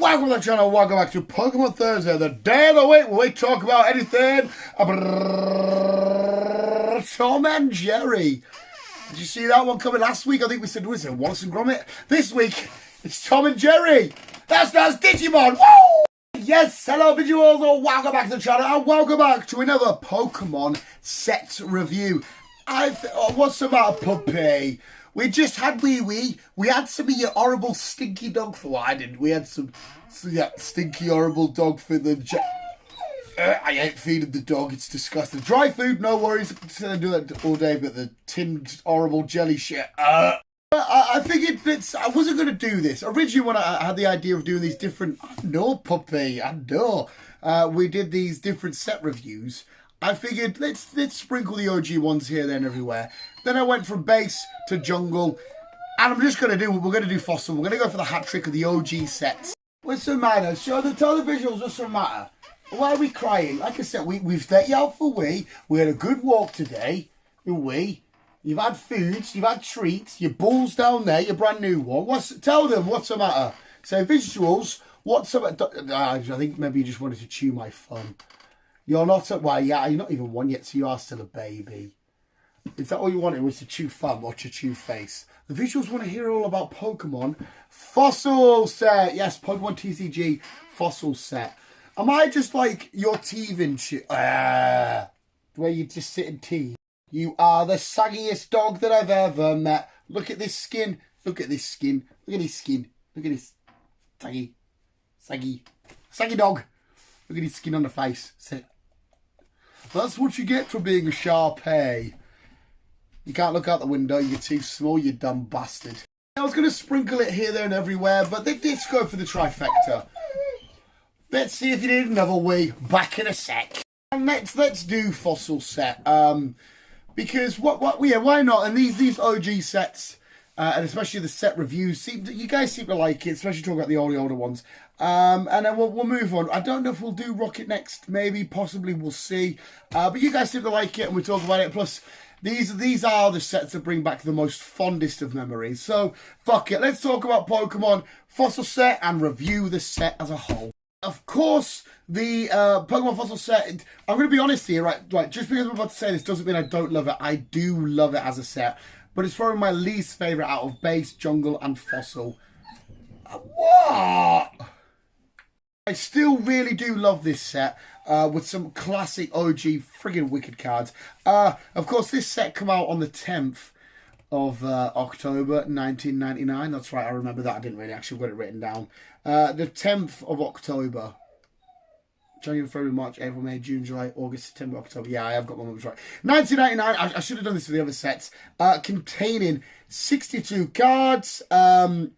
welcome to the channel, welcome back to Pokemon Thursday, the day of the week where we talk about anything Tom and Jerry. Did you see that one coming last week? I think we said, was it Wallace and Gromit? This week, it's Tom and Jerry. That's Digimon. Woo! Yes, hello visuals, welcome back to the channel, and welcome back to another Pokemon set review. What's the matter, puppy? We just had we had some of your horrible stinky dog food. Well, I didn't. We had some stinky horrible dog food. I hate feeding the dog. It's disgusting. Dry food, no worries. I do that all day, but the tinned horrible jelly shit. I figured I wasn't going to do this. Originally, when I had the idea of doing these different... puppy. I know. We did these different set reviews. I figured let's sprinkle the OG ones here, then everywhere. Then I went from base to jungle. And I'm just going to do... We're going to do fossil. We're going to go for the hat trick of the OG sets. What's the matter? Tell the visuals what's the matter. Why are we crying? Like I said, we've let you out for we. We had a good walk today. You've had foods, you've had treats, your ball's down there, your brand new one. Tell them what's the matter. So visuals, what's the matter? I think maybe you just wanted to chew my fun. You're not you're not even one yet, so you are still a baby. Is that all you wanted, was to chew fun or to chew face? The visuals want to hear all about Pokemon Fossil Set. Yes, Pokemon TCG Fossil Set. Am I just like your teething shit? Where you just sit and teeth? You are the saggiest dog that I've ever met. Look at this skin. Look at this skin. Look at his skin. Look at this saggy dog. Look at his skin on the face. That's what you get for being a Sharpei. You can't look out the window. You're too small, you dumb bastard. I was going to sprinkle it here, there, and everywhere, but let's go for the trifecta. Let's see if you need another wee. Back in a sec. And let's do Fossil Set. Because why not? And these OG sets, and especially the set reviews, you guys seem to like it, especially talking about the older ones. And then we'll move on. I don't know if we'll do Rocket next, maybe, possibly, we'll see. But you guys seem to like it, and we talk about it. Plus, these are the sets that bring back the most fondest of memories. So fuck it, let's talk about Pokemon Fossil Set and review the set as a whole. Of course, the Pokemon Fossil Set, I'm going to be honest here, right, just because I'm about to say this doesn't mean I don't love it. I do love it as a set, but it's probably my least favourite out of base, jungle, and fossil. What? I still really do love this set, with some classic OG friggin' wicked cards. Of course, this set came out on the 10th of October 1999. That's right, I remember that. I didn't really actually get it written down. The 10th of October. January, February, March, April, May, June, July, August, September, October. Yeah, I have got my months right. 1999, I should have done this for the other sets. Containing 62 cards. That's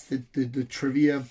the trivia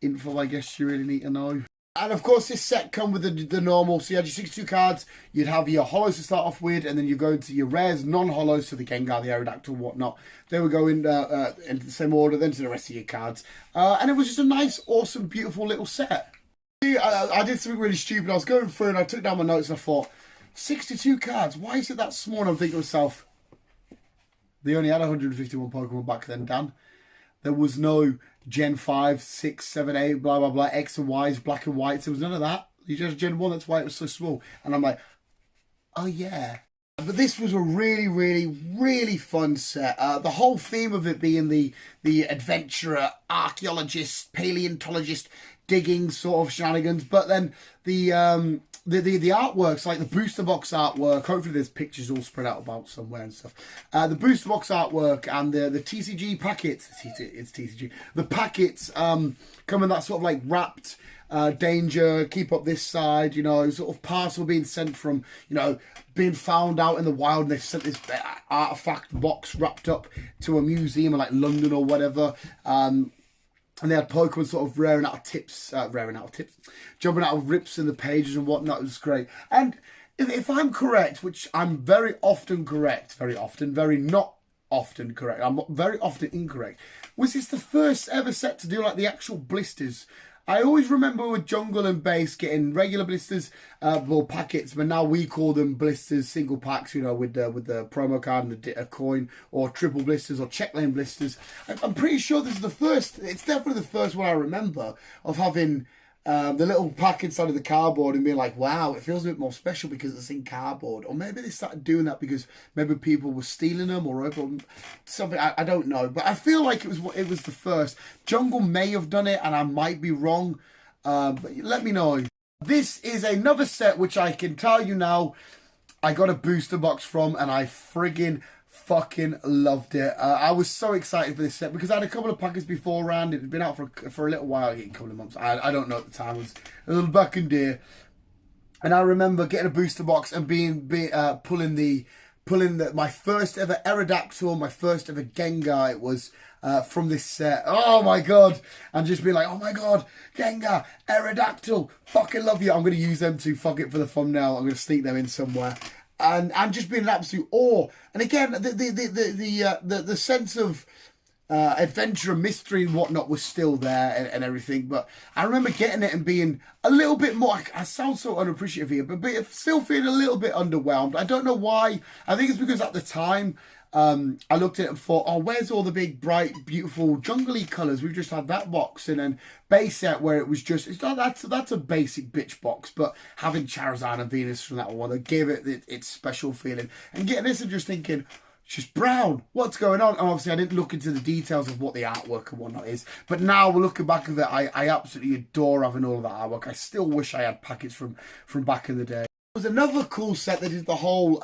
info, I guess you really need to know. And of course, this set come with the normal. So you had your 62 cards, you'd have your holos to start off with, and then you go into your rares, non-holos, so the Gengar, the Aerodactyl, whatnot. They would go into the same order, then to the rest of your cards. And it was just a nice, awesome, beautiful little set. I did something really stupid. I was going through and I took down my notes and I thought, 62 cards, why is it that small? And I'm thinking to myself, they only had 151 Pokemon back then, Dan. There was no Gen 5, 6, 7, 8, blah, blah, blah, X and Y's, black and whites. There was none of that. You just Gen 1, that's why it was so small. And I'm like, oh yeah. But this was a really, really, really fun set. The whole theme of it being the adventurer, archaeologist, paleontologist, digging sort of shenanigans. But then the artworks, like the booster box artwork, hopefully there's pictures all spread out about somewhere and stuff. The booster box artwork and the TCG packets, it's TCG, the packets come in that sort of like wrapped danger, keep up this side, you know, sort of parcel being sent from, you know, being found out in the wild, and they've sent this artifact box wrapped up to a museum in like London or whatever. And they had Pokemon sort of jumping out of rips in the pages and whatnot. It was great. And if I'm correct, which I'm very often correct, very not often correct, I'm very often incorrect, was this the first ever set to do like the actual blisters I always remember with Jungle and Base getting regular blisters, well, packets, but now we call them blisters, single packs, you know, with the promo card and a coin, or triple blisters or check lane blisters. I'm pretty sure this is the first, it's definitely the first one I remember of having the little pack inside of the cardboard and being like, wow, it feels a bit more special because it's in cardboard. Or maybe they started doing that because maybe people were stealing them or something. I don't know. But I feel like it was the first. Jungle may have done it and I might be wrong. But let me know. This is another set which I can tell you now I got a booster box from and I friggin' fucking loved it. I was so excited for this set because I had a couple of packets beforehand. It had been out for a little while, a couple of months. I don't know at the time. It was a little back in day. And I remember getting a booster box and pulling my first ever Aerodactyl, my first ever Gengar. It was from this set. Oh my god! And just being like, oh my god, Gengar, Aerodactyl, fucking love you. I'm gonna use them to fuck it for the thumbnail. I'm gonna sneak them in somewhere. And just being an absolute awe. And again, the sense of adventure and mystery and whatnot was still there and everything. But I remember getting it and being a little bit more, I sound so unappreciative here, but still feeling a little bit underwhelmed. I don't know why. I think it's because at the time, I looked at it and thought, oh, where's all the big, bright, beautiful, jungly colours? We've just had that box. And then base set where it was just, it's not, that's a basic bitch box. But having Charizard and Venus from that one, that gave it its special feeling. And getting this and just thinking, it's just brown. What's going on? And obviously, I didn't look into the details of what the artwork and whatnot is. But now, looking back at it, I absolutely adore having all of that artwork. I still wish I had packets from back in the day. There was another cool set that did the whole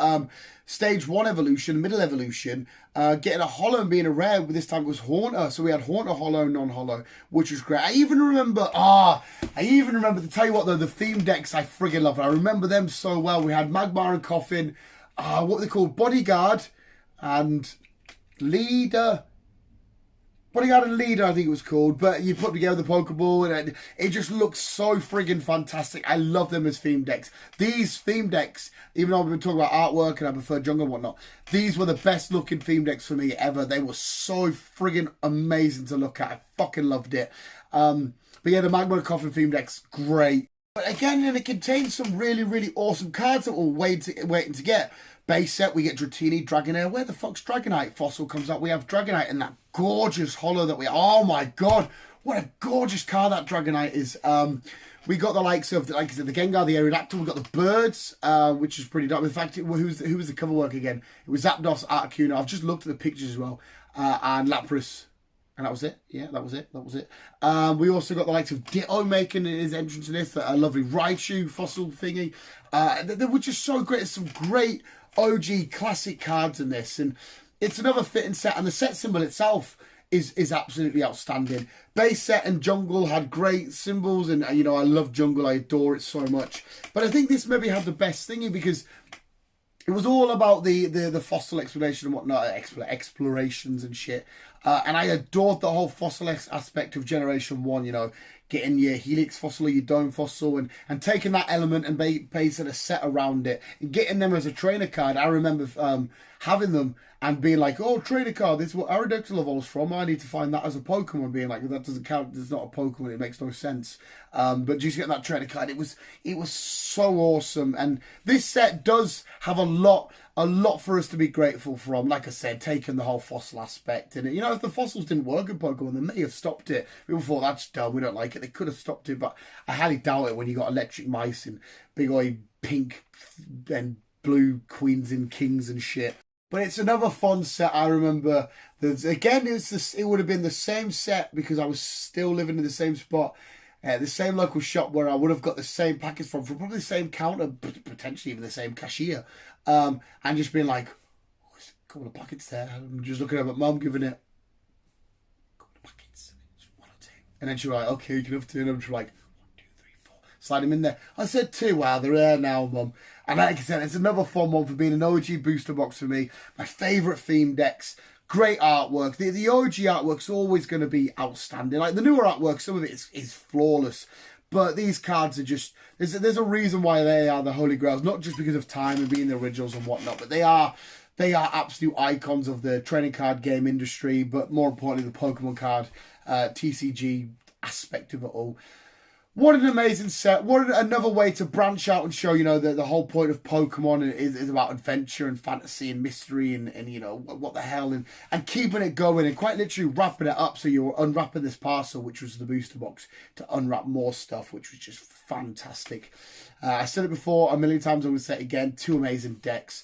stage 1 evolution, middle evolution, getting a holo and being a rare. This time it was Haunter, so we had Haunter holo, non-holo, which was great. I even remember to tell you what though, the theme decks I friggin' love. I remember them so well. We had Magmar and Coffin, what were they called? Bodyguard and Leader. Bodyguard and Leader, I think it was called, but you put together the Pokeball and it just looks so friggin' fantastic. I love them as theme decks. These theme decks, even though we've been talking about artwork and I prefer jungle and whatnot, these were the best looking theme decks for me ever. They were so friggin' amazing to look at. I fucking loved it. But yeah, the Magma and Coffin theme deck's great. But again, it contains some really, really awesome cards that we're waiting to get. Base set, we get Dratini, Dragonair. Where the fuck's Dragonite? Fossil comes up. We have Dragonite in that gorgeous holo that we... Oh my god, what a gorgeous card that Dragonite is. We got the likes of, like I said, the Gengar, the Aerodactyl. We got the Birds, which is pretty dope. In fact, who was the cover work again? It was Zapdos, Articuno. I've just looked at the pictures as well. And Lapras. And that was it. Yeah, that was it. We also got the likes of Ditto making his entrance in this. A lovely Raichu fossil thingy. They were just so great. There's some great OG classic cards in this. And it's another fitting set. And the set symbol itself is absolutely outstanding. Base set and Jungle had great symbols. And, you know, I love Jungle. I adore it so much. But I think this maybe had the best thingy because... it was all about the fossil exploration and whatnot, explorations and shit. And I adored the whole fossil aspect of Generation 1, you know, getting your Helix fossil or your Dome fossil and taking that element and basing a set around it and getting them as a trainer card. I remember having them and being like, oh, trainer card, this is what Aerodactyl evolves from. I need to find that as a Pokemon, being like, that doesn't count, it's not a Pokemon, it makes no sense. But just getting that trainer card, it was so awesome. And this set does have a lot for us to be grateful from. Like I said, taking the whole fossil aspect. And, you know, if the fossils didn't work in Pokemon, they may have stopped it. People thought, that's dumb, we don't like it. They could have stopped it, but I highly doubt it when you got electric mice and big old pink and blue queens and kings and shit. But it's another fun set. I remember, again, it would have been the same set because I was still living in the same spot. The same local shop where I would have got the same package from probably the same counter, potentially even the same cashier. And just being like, oh, there's a couple of packets there. I'm just looking up at Mum, giving it a couple of packets. One or two. And then she was like, okay, you can have two. And I'm just like, 1, 2, 3, 4. Slide them in there. I said 2. Wow, they're there now, Mum. And like I said, it's another fun one for being an OG booster box for me. My favourite theme decks. Great artwork. The OG artwork's always going to be outstanding. Like the newer artwork, some of it is flawless. But these cards are just... There's a reason why they are the Holy Grails. Not just because of time and being the originals and whatnot. But they are absolute icons of the trading card game industry. But more importantly, the Pokemon card, TCG aspect of it all. What an amazing set. What another way to branch out and show, you know, the whole point of Pokemon is about adventure and fantasy and mystery and you know, what the hell. And keeping it going and quite literally wrapping it up. So you're unwrapping this parcel, which was the booster box, to unwrap more stuff, which was just fantastic. I said it before a million times, I'm going to say it again. 2 amazing decks.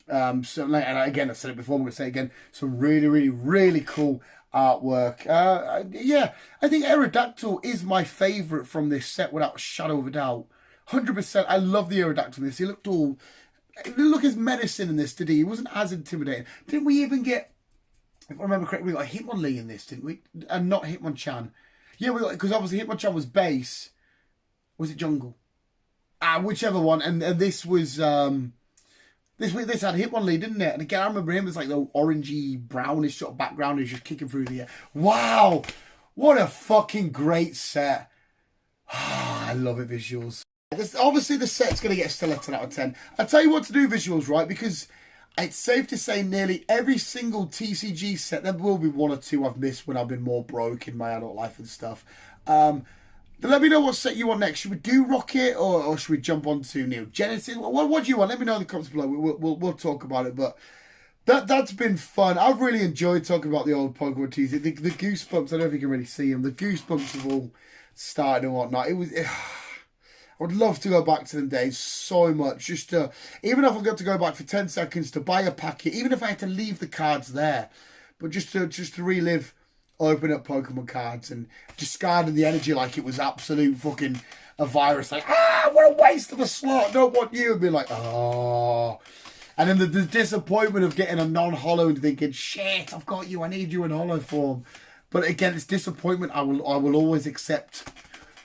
So, and again, I've said it before, I'm going to say it again. Some really, really, really cool artwork. Yeah, I think Aerodactyl is my favourite from this set without a shadow of a doubt. 100%. I love the Aerodactyl in this. He looked all... He didn't look as menacing in this, did he? He wasn't as intimidating. Didn't we even get... If I remember correctly, we got Hitmonlee in this, didn't we? And not Hitmonchan. Yeah, we got... Because obviously Hitmonchan was base. Was it jungle? Whichever one. And this was... This had Hitmonlee, didn't it? And again, I remember him as like the orangey, brownish sort of background. He's just kicking through the air. Wow! What a fucking great set. I love it, visuals. Obviously, the set's going to get still a 10 out of 10. I'll tell you what to do, visuals, right? Because it's safe to say nearly every single TCG set, there will be 1 or 2 I've missed when I've been more broke in my adult life and stuff. Let me know what set you want next. Should we do Rocket or should we jump on to Neo Genesis? What do you want? Let me know in the comments below. We'll talk about it. But that's been fun. I've really enjoyed talking about the old Pokemon teasers. The goosebumps, I don't know if you can really see them. The goosebumps have all started and whatnot. I would love to go back to them days so much. Just to, even if I got to go back for 10 seconds to buy a packet, even if I had to leave the cards there, but just to relive, open up Pokemon cards and discarding the energy like it was absolute fucking a virus. Like, what a waste of a slot. Don't want you. And be like, oh. And then the disappointment of getting a non-holo and thinking, shit, I've got you. I need you in holo form. But again, it's disappointment I will always accept.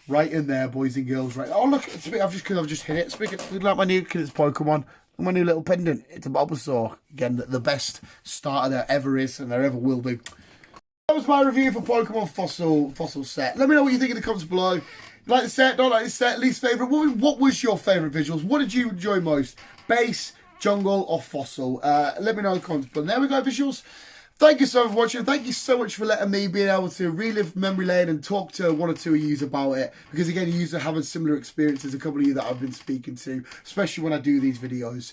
Right in there, boys and girls. Right. Oh, look, I've just hit it. Speaking like my new kid's Pokemon. My new little pendant. It's a Bulbasaur. Again, the best starter there ever is and there ever will be. That was my review for Pokemon Fossil set. Let me know what you think in the comments below. Like the set, don't like the set, least favourite. What was your favourite visuals? What did you enjoy most? Base, jungle, or fossil? Let me know in the comments below. There we go, visuals. Thank you so much for watching. Thank you so much for letting me be able to relive memory lane and talk to 1 or 2 of you about it. Because again, you are having similar experiences, a couple of you that I've been speaking to, especially when I do these videos.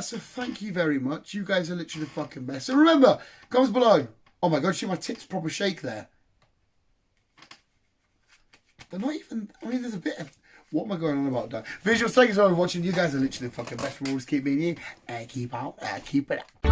So thank you very much. You guys are literally the fucking best. So remember, comments below. Oh my god, see my tits proper shake there. They're not even, I mean, there's a bit of, what am I going on about that? Visuals, thank you so much for watching. You guys are literally the fucking best. Always keep being you. Keep it up.